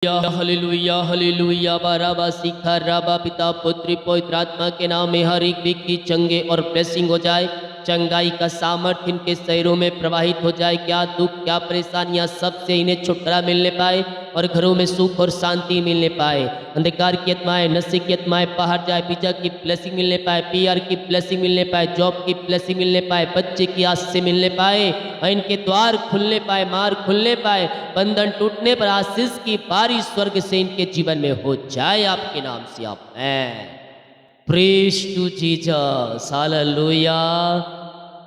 Hallelujah hallelujah बाराबा सिखा राबा पिता पुत्र पवित्र आत्मा के नाम में हर एक व्यक्ति चंगे और ब्लेसिंग हो जाए। चंगाई का सामर्थ्य इनके शरीरों में प्रवाहित हो जाए। क्या दुख क्या परेशानियां सबसे इन्हें छुटकारा मिलने पाए और घरों में सुख और शांति मिलने पाए। अंधकार की आत्माएं नशे की आत्माएं बाहर जाए। पिता की ब्लेसिंग मिलने पाए, पीआर की ब्लेसिंग मिलने पाए, जॉब की ब्लेसिंग मिलने पाए, बच्चे की आस से मिलने पाए, इनके द्वार खुलने पाए, मार खुलने पाए, बंधन टूटने पर आशीष की बारिश स्वर्ग से इनके जीवन में हो जाए आपके नाम से। Amen. Praise to Jesus, hallelujah.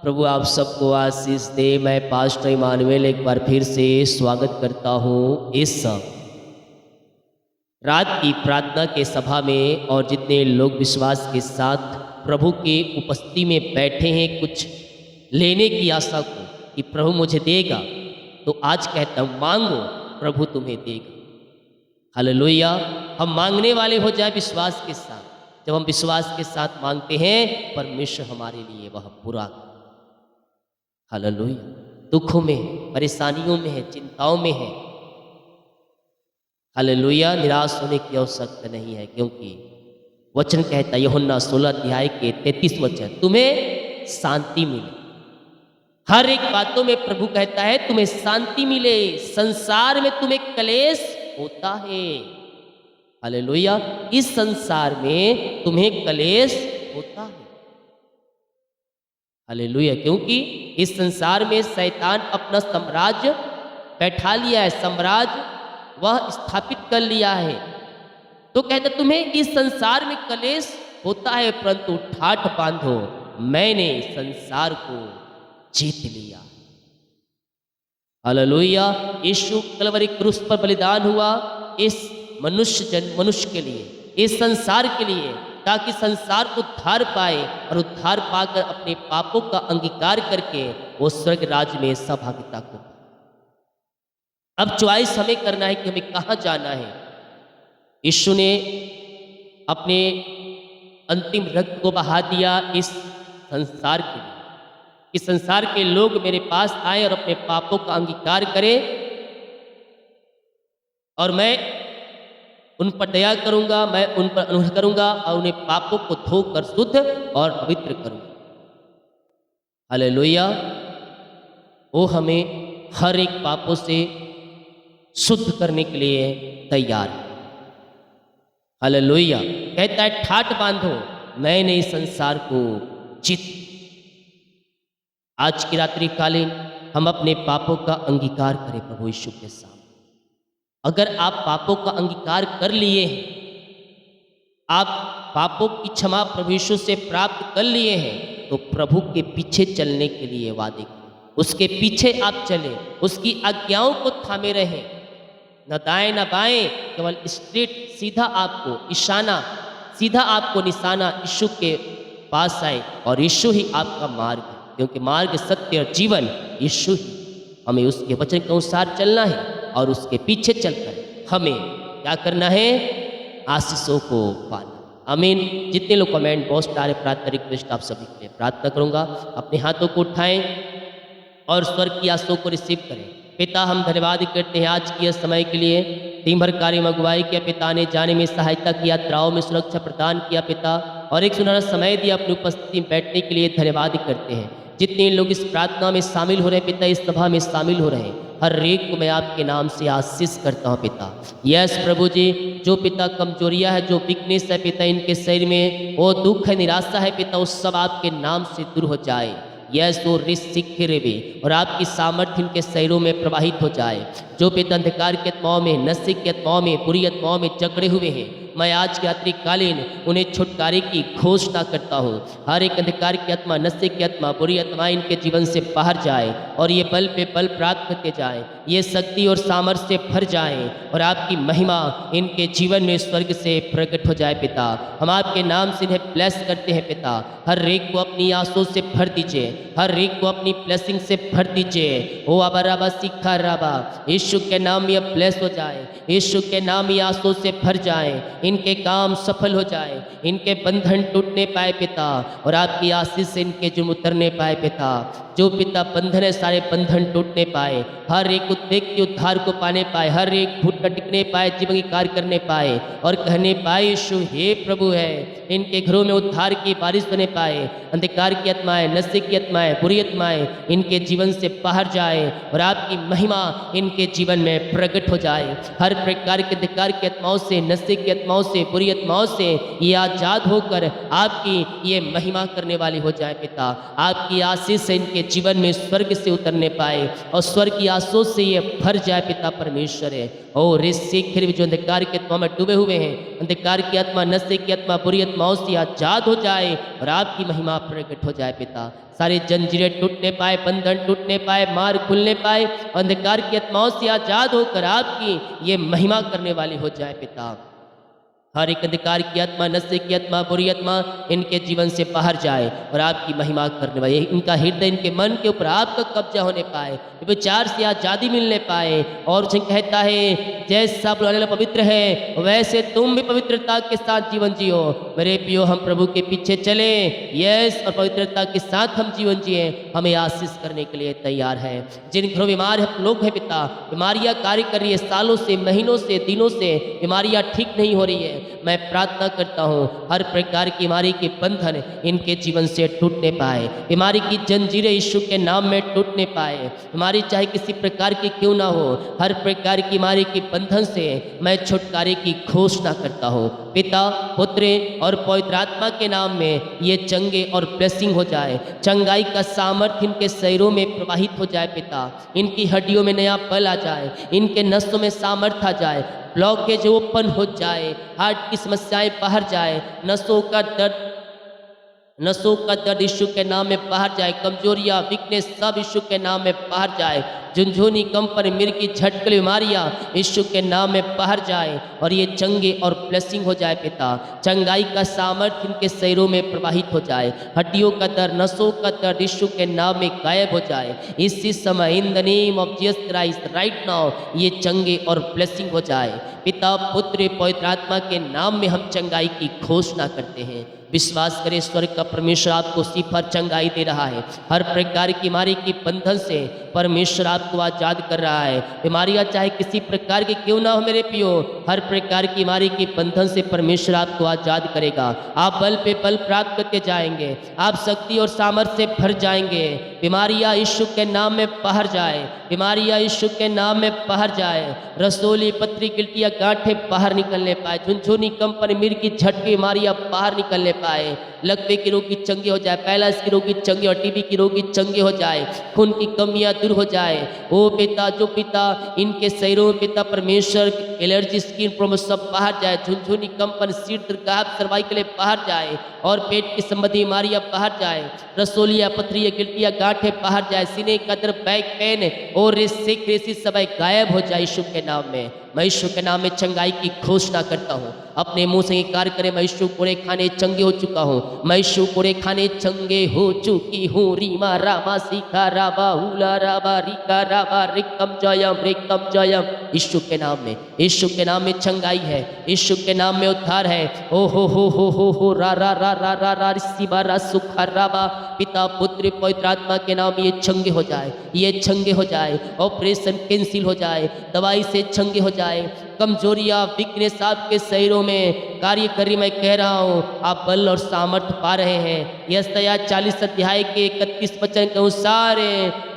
प्रभु आप सबको आशीष दे। मैं पास्टर इमानुएल एक बार फिर से स्वागत करता हूँ इस रात की प्रार्थना के सभा में। और जितने लोग विश्वास के साथ प्रभु की उपस्थिति में बैठे हैं कुछ लेने की आशा को कि प्रभु मुझे देगा, तो आज कहता हूँ मांगो, प्रभु तुम्हें देगा। हालेलुया। हम मांगने वाले हो जाए विश्वास के साथ। जब हम विश्वास के साथ मांगते हैं परमेश्वर हमारे लिए वह पूरा। हालेलुया। दुखों में, परेशानियों में है, चिंताओं में है, हालेलुया, निराश होने की आवश्यकता नहीं है, क्योंकि वचन कहता है यूहन्ना 16 अध्याय के 33 वचन, तुम्हें शांति मिले। हर एक बातों में प्रभु कहता है तुम्हें शांति मिले। संसार में तुम्हें क्लेश होता है, हालेलुया, इस संसार में तुम्हें क्लेश होता है, हालेलुया, क्योंकि इस संसार में शैतान अपना साम्राज्य बैठा लिया है, साम्राज्य वह स्थापित कर लिया है। तो कहते तुम्हें इस संसार में क्लेश होता है, परंतु ठाठ बांधो, मैंने संसार को जीत लिया। हालेलुया। यीशु कलवरी क्रूस पर बलिदान हुआ इस मनुष्य के लिए, इस संसार के लिए, ताकि संसार उद्धार पाए और उद्धार पाकर अपने पापों का अंगीकार करके वो स्वर्ग राज्य में सहभागिता को। अब चॉइस हमें करना है कि हमें कहाँ जाना है। यीशु ने अपने अंतिम रक्त को बहा दिया इस संसार के लिए, कि संसार के लोग मेरे पास आए और अपने पापों का अंगीकार करें और मैं उन पर दया करूंगा, मैं उन पर अनुग्रह करूंगा और उन्हें पापों को धोकर शुद्ध और पवित्र करूंगा। हालेलुया। वो हमें हर एक पापों से शुद्ध करने के लिए तैयार है। हालेलुया। कहता है ठाठ बांधो, मैंने इस संसार को जीत। आज की रात्रि कालीन हम अपने पापों का अंगीकार करें प्रभु यीशु के सामने। अगर आप पापों का अंगीकार कर लिए हैं, आप पापों की क्षमा प्रभु यीशु से प्राप्त कर लिए हैं, तो प्रभु के पीछे चलने के लिए वादे करें, उसके पीछे आप चलें, उसकी आज्ञाओं को थामे रहें, न दाएं न बाएं, केवल स्ट्रेट सीधा आपको इशाना, सीधा आपको निशाना यीशु के पास आए और यीशु ही आपका मार्ग है, क्योंकि मार्ग सत्य और जीवन यीशु ही। हमें उसके वचन के अनुसार चलना है और उसके पीछे चलकर हमें क्या करना है, आशीषों को पाना। आमीन। जितने लोग कमेंट बॉक्स डाले प्रार्थना रिक्वेस्ट आप सभी के लिए प्रार्थना करूंगा। अपने हाथों को उठाएं और स्वर्ग की आशीषों को रिसीव करें। पिता हम धन्यवाद करते हैं आज के समय के लिए। दिन भर कार्य में अगुवाई किया पिता ने, जाने में सहायता किया, यात्राओं में सुरक्षा प्रदान किया पिता, और एक सुनहरा समय दिया अपनी उपस्थिति में बैठने के लिए धन्यवाद करते हैं। जितने लोग इस प्रार्थना में शामिल हो रहे हैं पिता, इस सभा में शामिल हो रहे हैं, हर एक को मैं आपके नाम से आशीष करता हूँ पिता। यस प्रभु जी, जो पिता कमजोरियाँ है, जो वीकनेस है पिता इनके शरीर में, वो दुख है, निराशा है पिता, वो सब आपके नाम से दूर हो जाए। यस वो रिसिक्रे भी, और आपकी सामर्थ्य इनके शरीरों में प्रवाहित हो जाए। जो पिता अंधकार के आत्माओं में, नशे की आत्माओं में, बुरी आत्माओं में जकड़े हुए हैं, मैं आज की रात्रि कालीन उन्हें छुटकारे की घोषणा करता हूँ। हर एक अंधकार की आत्मा, नशे की आत्मा, बुरी आत्मा इनके जीवन से बाहर जाए और ये बल पे बल प्राप्त करते जाए, ये शक्ति और सामर्थ्य से भर जाए और आपकी महिमा इनके जीवन में स्वर्ग से प्रकट हो जाए पिता। हम आपके नाम से इन्हें ब्लेस करते हैं पिता। हर एक को अपनी आंसू से भर दीजिए, हर एक को अपनी ब्लेसिंग से भर दीजिए। ओ अबराबा सिखा राबा, यीशु के नाम ये ब्लेस हो जाए, यीशु के नाम ये आंसू से भर जाए, इनके काम सफल हो जाए, इनके बंधन टूटने पाए पिता, और आपकी आशीष से इनके जुर्म उतरने पाए पिता। जो पिता बंधन है सारे बंधन टूटने पाए, हर एक व्यक्ति उद्धार को पाने पाए, हर एक घुटना टिकने पाए, जीवन की कार्य करने पाए और कहने पाए यीशु हे प्रभु है। इनके घरों में उद्धार की बारिश होने पाए, अंधकार की आत्माएं, नशे की आत्माएं, बुरी आत्माएं इनके जीवन से बाहर जाए और आपकी महिमा इनके जीवन में प्रकट हो जाए। हर प्रकार के अंधकार की आत्माओं से, नशे की आत्माओं से, बुरी आत्माओं से ये आजाद होकर आपकी ये महिमा करने वाली हो जाए पिता। आपकी आशीष से इनके जीवन में स्वर्ग से उतरने पाए और स्वर्ग की आशीष से ये भर जाए पिता परमेश्वर है। और ऋषि फिर भी जो अंधकार की आत्मा में डूबे हुए हैं, अंधकार की आत्मा, नशे की आत्मा, बुरी आत्माओं से आजाद हो जाए और आपकी महिमा प्रकट हो जाए पिता। सारे जंजीरें टूटने पाए, बंधन टूटने पाए, मार खुलने पाए, अंधकार की आत्माओं से आजाद होकर आपकी ये महिमा करने वाली हो जाए पिता। हर एक अंधकार की आत्मा, नशे की आत्मा, बुरी आत्मा इनके जीवन से बाहर जाए और आपकी महिमा करने वाले, इनका हृदय, इनके मन के ऊपर आपका कब्जा होने पाए, विचार से आज़ादी मिलने पाए। और जो कहता है जैसा बुलाने पवित्र है वैसे तुम भी पवित्रता के साथ जीवन जियो। मेरे प्रियो, हम प्रभु के पीछे चले, यस, और पवित्रता के साथ हम जीवन जिए, हमें आशीष करने के लिए तैयार है। जिन घरों बीमार लोग हैं पिता, बीमारियां कार्य कर रही है, सालों से, महीनों से, दिनों से बीमारियां ठीक नहीं हो रही है, मैं प्रार्थना करता हूँ हर प्रकार की बीमारी के बंधन इनके जीवन से टूटने पाए, बीमारी की जंजीरें यीशु के नाम में टूटने पाए। बीमारी चाहे किसी प्रकार की क्यों ना हो, हर प्रकार की बीमारी के बंधन से मैं छुटकारे की घोषणा करता हूँ। पिता, पुत्र और पवित्र आत्मा के नाम में ये चंगे और ब्लेसिंग हो जाए, चंगाई का सामर्थ्य इनके शरीरों में प्रवाहित हो जाए पिता, इनकी हड्डियों में नया बल आ जाए, इनके नसों में सामर्थ्य आ जाए, ब्लॉकेज ओपन हो जाए, हार्ट की समस्याएं बाहर जाए, नसों का दर्द यीशु के नाम में बाहर जाए, कमजोरियां, वीकनेस सब यीशु के नाम में बाहर जाए, झुनझुनी, कंपन, मिर्गी, झटकल बीमारियां यीशु के नाम में बाहर जाए और ये चंगे और ब्लेसिंग हो जाए पिता। चंगाई का सामर्थ्य इनके शरीरों में प्रवाहित हो जाए, हड्डियों का दर्द, नसों का दर्द यीशु के नाम में गायब हो जाए इसी समय, in the name of Jesus Christ right now ये चंगे और ब्लेसिंग हो जाए। पिता, पुत्र, पवित्र आत्मा के नाम में हम चंगाई की घोषणा करते हैं। विश्वास करें, स्वर्ग का परमेश्वर आपको सिफर चंगाई दे रहा है। हर प्रकार की बीमारी की बंधन से परमेश्वर आपको आजाद कर रहा है। बीमारियां चाहे किसी प्रकार की क्यों ना हो मेरे पियो, हर प्रकार की बीमारी की बंधन से परमेश्वर आपको आजाद करेगा। आप बल पे बल प्राप्त करके जाएंगे, आप शक्ति और सामर्थ्य से भर जाएंगे। बीमारियां यीशु के नाम में बाहर जाए, बीमारियां यीशु के नाम में बाहर जाए, रसोली, पथरी, गिल्टियां, गांठें बाहर निकलने पाए, झुनझुनी, कंपन, मिर्गी, झटके बीमारियां बाहर निकलने पाए, लकवे की रोगी चंगे हो जाए, पैलास की रोगी चंगे और टीबी की रोगी चंगे हो जाए, खून की कमियां दूर हो जाए। ओ पिता, जो पिता इनके शरीरों में पिता परमेश्वर एलर्जी, स्किन प्रॉब्लम सब बाहर जाए, झुनझुनी, कंपन, सिर दर्द, गायब, सर्वाइकल बाहर जाए और पेट की संबंधी बीमारियां बाहर जाए, रसोलिया, पथरिया, गिल्टियां, गांठें बाहर जाए, सीने का दर्द, बैक पेन और रेसी सब गायब हो जाए यीशु के नाम में। मैं यीशु के नाम में चंगाई की घोषणा करता हूँ। अपने मुंह से कार्य करें, मैं यीशु कोड़े खाने चंगे हो चुका हूँ, मैं यीशु कोड़े खाने चंगे हो चुकी हूँ। रीमा रामा सीखा राबा हुला राबा रिका राबा रिकम जयम यीशु के नाम में, यीशु के नाम में चंगाई है, यीशु के नाम में उद्धार है। ओ हो रा रा रा रा रा रा सिबा रा सुखा राबा। पिता, पुत्र, पवित्र आत्मा के नाम ये चंगे हो जाए, ये चंगे हो जाए, ऑपरेशन कैंसिल हो जाए, दवाई से चंगे हो जाए, कमजोरियां, वीकनेस आपके शरीरों में कार्य करी, मैं कह रहा हूँ आप बल और सामर्थ्य पा रहे हैं। यशायाह 40 अध्याय के 31 वचन के अनुसार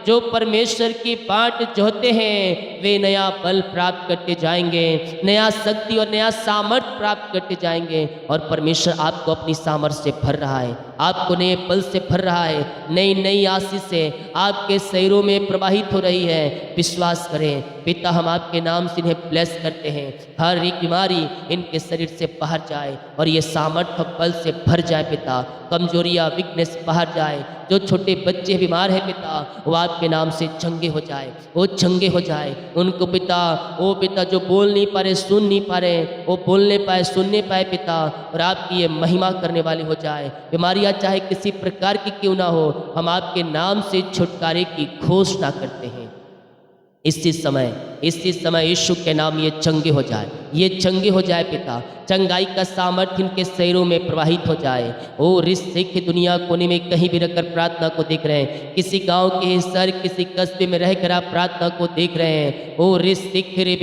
जो परमेश्वर की बाट जोहते हैं वे नया बल प्राप्त करते जाएंगे, नया शक्ति और नया सामर्थ्य प्राप्त करते जाएंगे। और परमेश्वर आपको अपनी सामर्थ्य से भर रहा है, आपको नए बल से भर रहा है, नई नई आशीष से आपके शरीरों में प्रवाहित हो रही है। विश्वास करें पिता, हम आपके नाम से इन्हें ब्लेस करते हैं। हर एक बीमारी इनके शरीर से बाहर जाए और ये सामर्थ्य बल से भर जाए पिता। कमजोरियां, वीकनेस बाहर जाए। जो छोटे बच्चे बीमार हैं पिता, वो आपके नाम से चंगे हो जाए, वो चंगे हो जाए। उनको पिता, वो पिता जो बोल नहीं पा रहे, सुन नहीं पा रहे, वो बोलने पाए, सुनने पाए पिता, और आपकी ये महिमा करने वाली हो जाए। बीमारियां चाहे किसी प्रकार की क्यों ना हो, हम आपके नाम से छुटकारे की घोषणा करते हैं। इसी समय यीशु के नाम ये चंगे हो जाए, ये चंगे हो जाए पिता। चंगाई का सामर्थ्य इनके शरीरों में प्रवाहित हो जाए। ओ रिस सिख दुनिया कोने में कहीं भी रखकर प्रार्थना को देख रहे हैं, किसी गांव के शहर किसी कस्बे में रहकर आप प्रार्थना को देख रहे हैं। ओ रिस सिख रे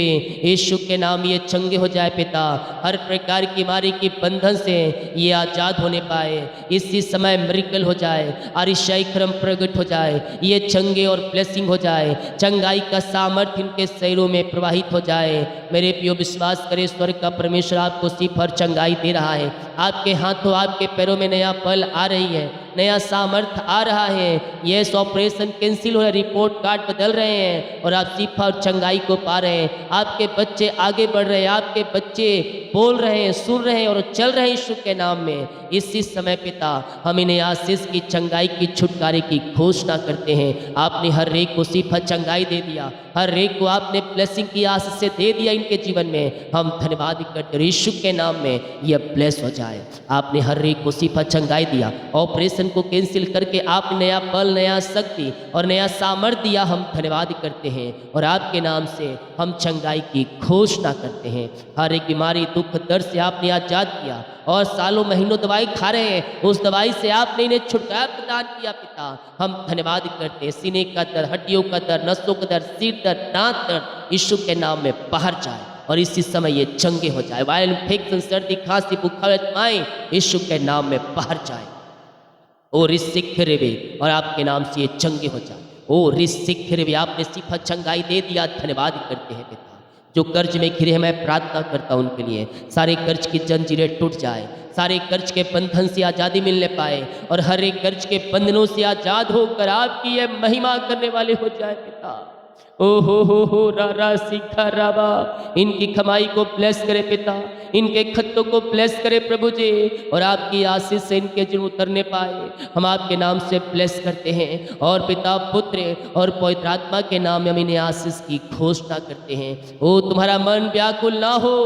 यीशु के नाम ये चंगे हो जाए पिता। हर प्रकार की बीमारी के बंधन से ये आज़ाद होने पाए। इसी समय मिरेकल हो जाए, आरिशाई क्रम प्रकट हो जाए, ये चंगे और ब्लेसिंग हो जाए। चंगाई का सामर्थ्य इनके शरीरों में प्रवाहित हो जाए। मेरे प्रियो विश्वास करें, स्वर्ग का परमेश्वर आपको सिर्फ हर चंगाई दे रहा है। आपके हाथों आपके पैरों में नया बल आ रही है, नया सामर्थ्य आ रहा है। यस, ऑपरेशन कैंसिल हो रहा है, रिपोर्ट कार्ड बदल रहे हैं और आप सिर्फ और चंगाई को पा रहे हैं। आपके बच्चे आगे बढ़ रहे हैं, आपके बच्चे बोल रहे हैं, सुन रहे हैं और चल रहे हैं यीशु के नाम में। इसी समय पिता हम इन्हें आशीष की, चंगाई की, छुटकारे की घोषणा करते हैं। आपने हर एक को सिर्फ चंगाई दे दिया, हर एक को आपने ब्लेसिंग की आशीष से दे दिया इनके जीवन में। हम धन्यवाद करते हैं यीशु के नाम में यह ब्लेस हो जाए। आपने हर एक को सिर्फ चंगाई दिया, ऑपरेशन को कैंसिल करके आपने नया बल, नया शक्ति और नया सामर्थ्य दिया। हम धन्यवाद करते हैं और आपके नाम से हम चंगाई की घोषणा करते हैं। हर एक बीमारी, दुख, दर्द से आपने आजाद किया और सालों महीनों दवाई खा रहे हैं, उस दवाई से आपने इन्हें छुटकारा प्रदान किया पिता। हम धन्यवाद करते हैं। सीने का दर्द, हड्डियों का दर्द, नसों का दर्द, सिर दर्द, दांत दर्द यीशु के नाम में बाहर जाए और इसी समय ये चंगे हो जाए। वायरल इन्फेक्शन, सर्दी, खांसी, बुखार, आत्माएं यीशु के नाम में बाहर जाए। ओ रिसिक रेवे और आपके नाम से ये चंगे हो जाए। ओ रिसिक रेवे, आपने सिर्फ चंगाई दे दिया। धन्यवाद करते हैं पिता। जो कर्ज में घिरे हैं, मैं प्रार्थना करता हूं उनके लिए, सारे कर्ज की जंजीरें टूट जाए, सारे कर्ज के बंधन से आज़ादी मिलने पाए और हर एक कर्ज के बंधनों से आज़ाद होकर आपकी ये महिमा करने वाले हो जाए पिता। ओ हो रा रा सीखा राबा, इनकी कमाई को ब्लेस करे पिता, इनके खत्तों को ब्लेस करे प्रभु जी और आपकी आशीष से इनके जीवन उतरने पाए। हम आपके नाम से ब्लेस करते हैं और पिता, पुत्र और पवित्र आत्मा के नाम में हम इन्हें आशीष की घोषणा करते हैं। ओ तुम्हारा मन व्याकुल ना हो,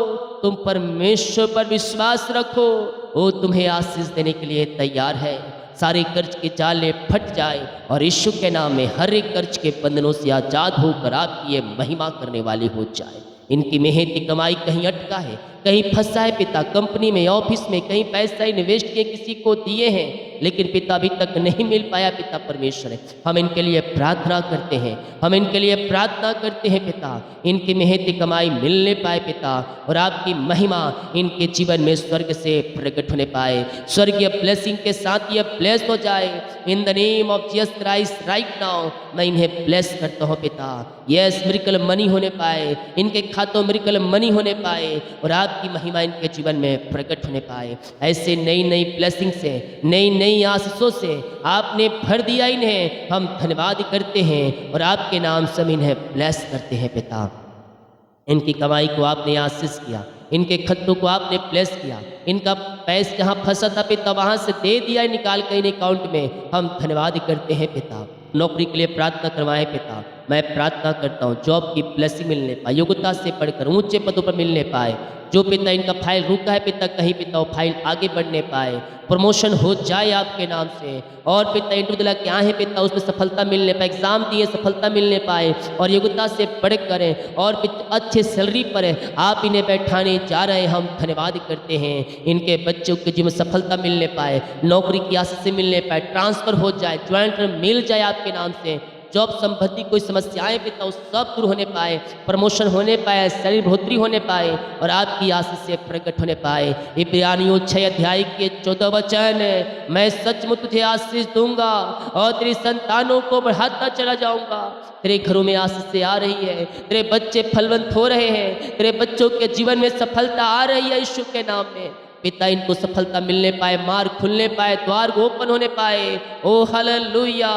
तुम परमेश्वर पर विश्वास रखो, ओ तुम्हें आशीष देने के लिए तैयार है। सारे कर्ज के जाले फट जाए और यीशु के नाम में हर एक कर्ज के बंधनों से आज़ाद होकर आपकी ये महिमा करने वाली हो जाए। इनकी मेहनती कमाई कहीं अटका है, कहीं फंसा है पिता, कंपनी में, ऑफिस में, कहीं पैसा इन्वेस्ट किए, किसी को दिए हैं लेकिन पिता अभी तक नहीं मिल पाया पिता परमेश्वर है। हम इनके लिए प्रार्थना करते हैं, हम इनके लिए प्रार्थना करते हैं पिता, इनकी मेहनती कमाई मिलने पाए पिता और आपकी महिमा इनके जीवन में स्वर्ग से प्रकट होने पाए। स्वर्गीय ब्लेसिंग के साथ ये ब्लेस हो जाए। In the name of Jesus Christ right now मैं इन्हें ब्लेस करता हूँ पिता। यस, मिरेकल मनी होने पाए, इनके खातों मिरेकल मनी होने पाए और आपकी महिमा इनके जीवन में प्रकट होने पाए। ऐसे नई नई ब्लेसिंग से, नई नई आशीषों से आपने भर दिया इन्हें। हम धन्यवाद करते हैं और आपके नाम से हम इन्हें ब्लेस करते हैं पिता। इनकी कमाई को आपने आशीष किया, इनके खत्तों को आपने ब्लेस किया, इनका पैसा जहाँ फंसा था पिता वहाँ से दे दिया निकाल कर इन अकाउंट में। हम धन्यवाद करते हैं पिता। नौकरी के लिए प्रार्थना करवाएं पिता। मैं प्रार्थना करता हूँ जॉब की ब्लेसिंग मिलने पाए, योग्यता से पढ़कर ऊंचे पदों पर मिलने पाए। जो पिता इनका फाइल रुका है पिता, कहीं पिता वो फाइल आगे बढ़ने पाए, प्रमोशन हो जाए आपके नाम से। और पिता इंटरव्यू दिला के आए हैं पिता, उसमें सफलता मिलने पाए, एग्जाम दिए सफलता मिलने पाए और योग्यता से पढ़ करें और अच्छे सैलरी पर आप इन्हें बैठाने जा रहे हैं। हम धन्यवाद करते हैं। इनके बच्चों के जीवन सफलता मिलने पाए, नौकरी की आशीष से मिलने पाए, ट्रांसफर हो जाए, ज्वाइंट मिल जाए आपके नाम से। जॉब संबंधी कोई समस्याएं पिता उस सब दूर होने पाए, प्रमोशन होने पाए, शरीर बढ़ोतरी होने पाए और आपकी आशीष से प्रकट होने पाए। इब्रानियों 6 अध्याय के 14 वचन, मैं सचमुच तुझे आशीष दूंगा और तेरी संतानों को बढ़ाता चला जाऊंगा। तेरे घरों में आशीष से आ रही है, तेरे बच्चे फलवंत हो रहे हैं, तेरे बच्चों के जीवन में सफलता आ रही है यीशु के नाम में। पिता इनको सफलता मिलने पाए, मार्ग खुलने पाए, द्वार ओपन होने पाए। ओ हालेलुया,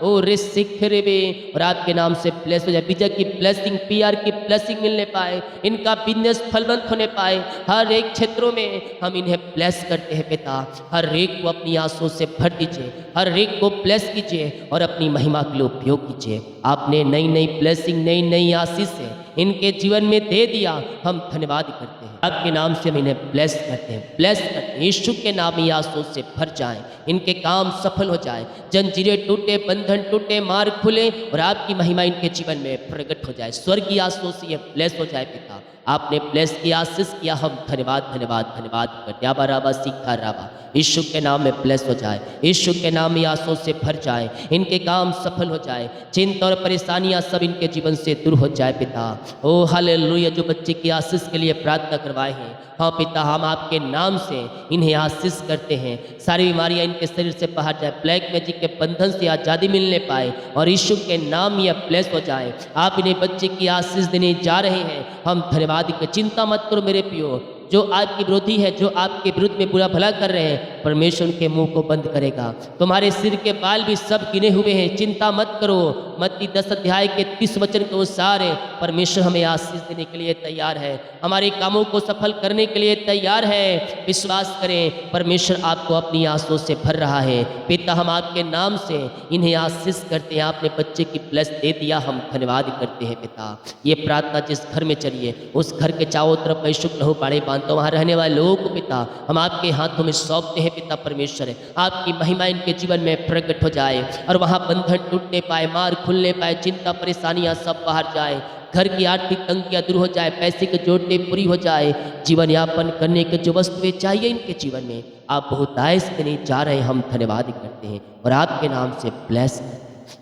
ओ रिसिक रेवे और आपके नाम से ब्लेस हो जाए। विजय की ब्लेसिंग, पीआर की ब्लेसिंग मिलने पाए, इनका बिजनेस फलवंत होने पाए। हर एक क्षेत्रों में हम इन्हें ब्लेस करते हैं पिता। हर एक को अपनी आंसुओं से भर दीजिए, हर एक को ब्लेस कीजिए और अपनी महिमा के लिए उपयोग कीजिए। आपने नई नई ब्लेसिंग, नई नई आशीष से इनके जीवन में दे दिया। हम धन्यवाद करते हैं, आपके नाम से हम इन्हें ब्लेस करते हैं, ब्लेस करते हैं। यीशु के नाम ये आशीष से भर जाएं, इनके काम सफल हो जाए, जंजीरें टूटे, बंधन टूटे, मार्ग खुले और आपकी महिमा इनके जीवन में प्रकट हो जाए। स्वर्गीय आशीष से ये ब्लेस हो जाए पिता। आपने ब्लेस किया, आशीष किया, हम धन्यवाद धन्यवाद धन्यवाद करते। आबा राबा सीखा राबा, यीशु के नाम में ब्लेस हो जाए, यीशु के नाम में आंसू से भर जाए, इनके काम सफल हो जाए, चिंता और परेशानियां सब इनके जीवन से दूर हो जाए पिता। ओ हालेलुया, जो बच्चे की आशीष के लिए प्रार्थना करवाए हैं, हाँ पिता, हम आपके नाम से इन्हें आशीष करते हैं। सारी बीमारियां इनके शरीर से बाहर जाए, ब्लैक मैजिक के बंधन से आज़ादी मिलने पाए और यीशु के नाम में यह ब्लेस हो जाए। आप इन्हें बच्चे की आशीष देने जा रहे हैं, हम धन्यवाद की। चिंता मत करो मेरे प्रियो, जो आपके विरोधी है, जो आपके विरुद्ध में बुरा भला कर रहे हैं, परमेश्वर के मुंह को बंद करेगा। तुम्हारे सिर के बाल भी सब गिने हुए हैं, चिंता मत करो। मत्ती 10 अध्याय के 30 वचन के अनुसार परमेश्वर हमें आशीष देने के लिए तैयार है, हमारे कामों को सफल करने के लिए तैयार है। विश्वास करें, परमेश्वर आपको अपनी आंसुओं से भर रहा है। पिता, हम आपके नाम से इन्हें आशीष करते हैं। आपने बच्चे की ब्लेस दे दिया, हम धन्यवाद करते हैं पिता। ये प्रार्थना जिस घर में चलिए, उस घर के चारों तरफ वैशुक लहू बाड़े तो वहाँ रहने वाले लोगों को पिता हम आपके हाथों में सौंपते हैं। पिता परमेश्वर, आपकी महिमा इनके जीवन में प्रकट हो जाए और वहाँ बंधन टूटने पाए, मार खुलने पाए, चिंता परेशानियाँ सब बाहर जाए, घर की आर्थिक तंगियाँ दूर हो जाए, पैसे की जरूरतें पूरी हो जाए, जीवन यापन करने के जो वस्तुएं चाहिए इनके जीवन में आप बहुत आयस देने जा रहे हैं। हम धन्यवाद करते हैं और आपके नाम से ब्लेस,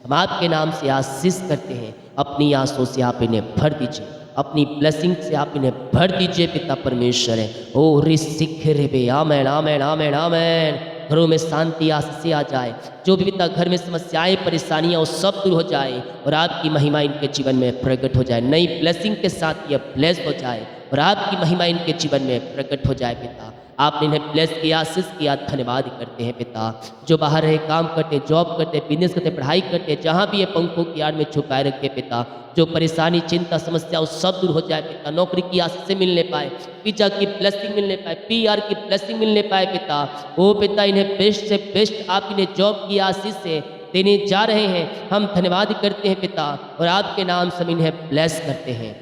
हम आपके नाम से आशीष करते हैं। अपनी आंसुओं से आप इन्हें भर दीजिए, अपनी ब्लेसिंग से आप इन्हें भर दीजिए पिता परमेश्वर है। ओ रिसिख रे, आमेन आमेन आमेन आमेन। घरों में शांति आशीष आ जाए, जो भी पिता घर में समस्याएं परेशानियां वो सब दूर हो जाए और आपकी महिमा इनके जीवन में प्रकट हो जाए। नई ब्लेसिंग के साथ यह ब्लेस हो जाए और आपकी महिमा इनके जीवन में प्रकट हो जाए। पिता, आपने इन्हें ब्लेस किया, आशीष किया, धन्यवाद करते हैं पिता। जो बाहर रहे, काम करते, जॉब करते, बिजनेस करते, पढ़ाई करते, जहाँ भी ये पंखों की आड़ में छुपाए रखे पिता, जो परेशानी चिंता समस्या वो सब दूर हो जाए पिता। नौकरी की आशीष से मिलने पाए, पिता की ब्लेसिंग मिलने पाए, PR की ब्लेसिंग मिलने पाए पिता। ओ पिता, इन्हें बेस्ट से बेस्ट आप इन्हें जॉब की आशीष से देने जा रहे हैं। हम धन्यवाद करते हैं पिता और आपके नाम से इन्हें ब्लेस करते हैं।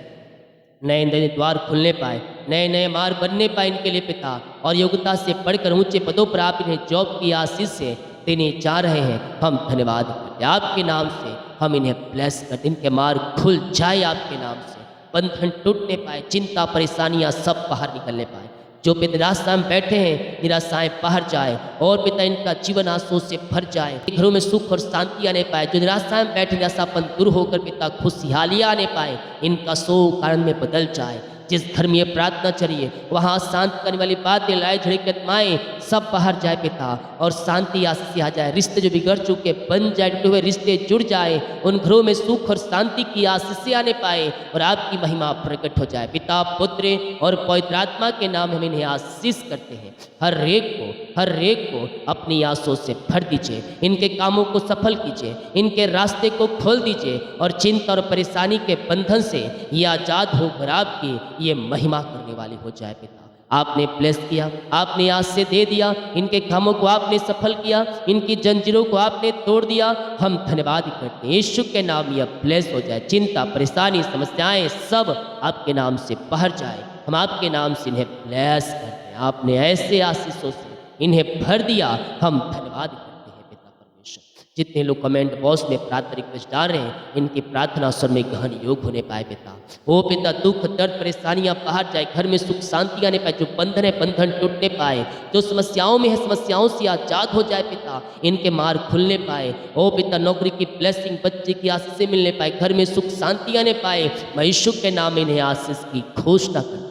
नए नए द्वार खुलने पाए, नए नए मार्ग बनने पाए इनके लिए पिता, और योग्यता से बढ़कर ऊंचे पदों पर आप इन्हें जॉब की आशीष से देने जा रहे हैं। हम धन्यवाद करते हैं आपके नाम से, हम इन्हें ब्लेस करते, इनके मार्ग खुल जाए आपके नाम से, बंधन टूटने पाए, चिंता परेशानियां सब बाहर निकलने पाए। जो पिता निराशा में बैठे हैं, निराशाएं बाहर जाए और पिता इनका जीवन आंसू से भर जाए, घरों में सुख और शांति आने पाए। जो निराशा में बैठे, निराशापन दूर होकर पिता खुशहालियाँ आने पाए, इनका शोक आनंद में बदल जाए। जिस घर में ये प्रार्थना चलिए, वहाँ शांत करने वाली बातें, लड़ाई झगड़े की आत्माएं सब बाहर जाए पिता, और शांति आशीष आ जाए। रिश्ते जो बिगड़ चुके बन जाए, टूटे हुए रिश्ते जुड़ जाए, उन घरों में सुख और शांति की आशीष आने पाए और आपकी महिमा प्रकट हो जाए। पिता, पुत्र और पवित्र आत्मा के नाम हम इन्हें आशीष करते हैं। हर एक को अपनी आंसुओं से भर दीजिए, इनके कामों को सफल कीजिए, इनके रास्ते को खोल दीजिए और चिंता और परेशानी के बंधन से ये आज़ाद होकर आपकी ये महिमा करने वाली हो जाए। पिता, आपने ब्लेस किया, आपने आज से दे दिया, इनके कामों को आपने सफल किया, इनकी जंजीरों को आपने तोड़ दिया। हम धन्यवाद करते हैं, यीशु के नाम यह ब्लेस हो जाए। चिंता परेशानी समस्याएं सब आपके नाम से बाहर जाए। हम आपके नाम से इन्हें ब्लेस करते हैं। आपने ऐसे आशीषों से इन्हें भर दिया, हम धन्यवाद करते हैं पिता परमेश्वर। जितने लोग कमेंट बॉक्स में प्रार्थना रिक्वेस्ट डाल रहे हैं, इनकी प्रार्थना स्वर में गहन योग होने पाए पिता। ओ पिता, दुख दर्द परेशानियां बाहर जाए, घर में सुख शांति आने पाए, जो बंधन है बंधन टूटने पाए, जो समस्याओं में है समस्याओं से आजाद हो जाए पिता, इनके मार्ग खुलने पाए। ओ पिता, नौकरी की ब्लेसिंग, बच्चे की आशीष से मिलने पाए, घर में सुख शांति आने पाए। मैं यीशु के नाम में इन्हें आशीष की घोषणा करता हूँ।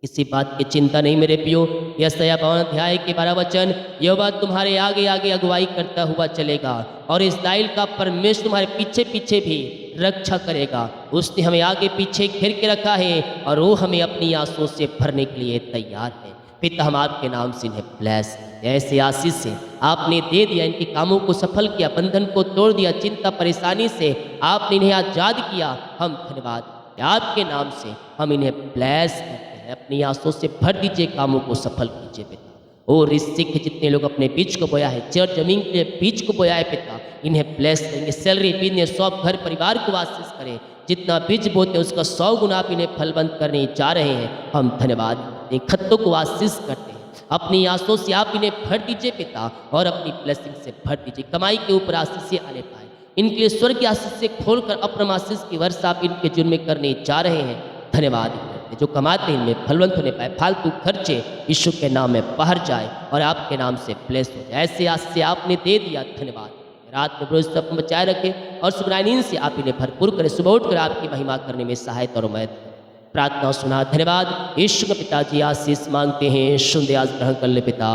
किसी बात की चिंता नहीं मेरे पियो। यशायाह 52 अध्याय के 12 वचन, यहोवा तुम्हारे आगे आगे अगुवाई करता हुआ चलेगा और इस्राएल का परमेश्वर तुम्हारे पीछे पीछे भी रक्षा करेगा। उसने हमें आगे पीछे घेर के रखा है और वो हमें अपनी आंसुओं से भरने के लिए तैयार है। पिता, हम आपके नाम से इन्हें ब्लेस, ऐसे आशीष से आपने दे दिया, इनके कामों को सफल किया, बंधन को तोड़ दिया, चिंता परेशानी से आपने इन्हें आजाद किया। हम धन्यवाद आपके नाम से हम इन्हें ब्लेस करते हैं। अपनी आंसुओं से भर दीजिए, कामों को सफल कीजिए पिता। और रिश्ते के जितने लोग अपने बीज को बोया है, जड़ जमीन के बीज को बोया है पिता, इन्हें ब्लेस करेंगे। सैलरी, बिजनेस, सब घर परिवार को आशीष करें। जितना बीज बोते हैं उसका 100 गुना आप इन्हें फलवंत करने जा रहे हैं। हम धन्यवाद करते हैं, खत्तों को आशीष करते हैं। अपनी आंसुओं से आप इन्हें भर दीजिए पिता और अपनी ब्लेसिंग से भर दीजिए। कमाई के ऊपर आशीष से आने पाए, इनके लिए स्वर्ग की आशीष से खोलकर अपना आशीष की वर्षा आप इनके जुर्म में करने जा रहे हैं। धन्यवाद। सकते, जो कमाते हैं इनमें फलवंत होने पाए, फालतू खर्चे यीशु के नाम में बाहर जाए और आपके नाम से ब्लेस हो जाए। ऐसे आज से आपने दे दिया, धन्यवाद। रात में रोज सब बचाए रखे और सुबह नींद से आप इन्हें भरपूर करें, सुबह उठकर आपकी महिमा करने में सहायता और मदद करें। प्रार्थना सुना, धन्यवाद। यीशु के पिताजी आशीष मांगते हैं, सुन आज ग्रहण कर ले पिता,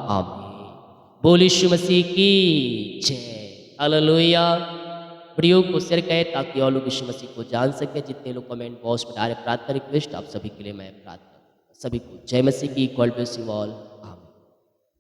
आमीन। बोल यीशु मसीह की जय, हालेलुया। वीडियो को शेयर करें ताकि और लोग यीशु मसीह को जान सके। जितने लोग कमेंट बॉक्स में डाले प्रार्थना रिक्वेस्ट, आप सभी के लिए मैं प्रार्थना, सभी को जय मसीह की, गॉड ब्लेस यू ऑल।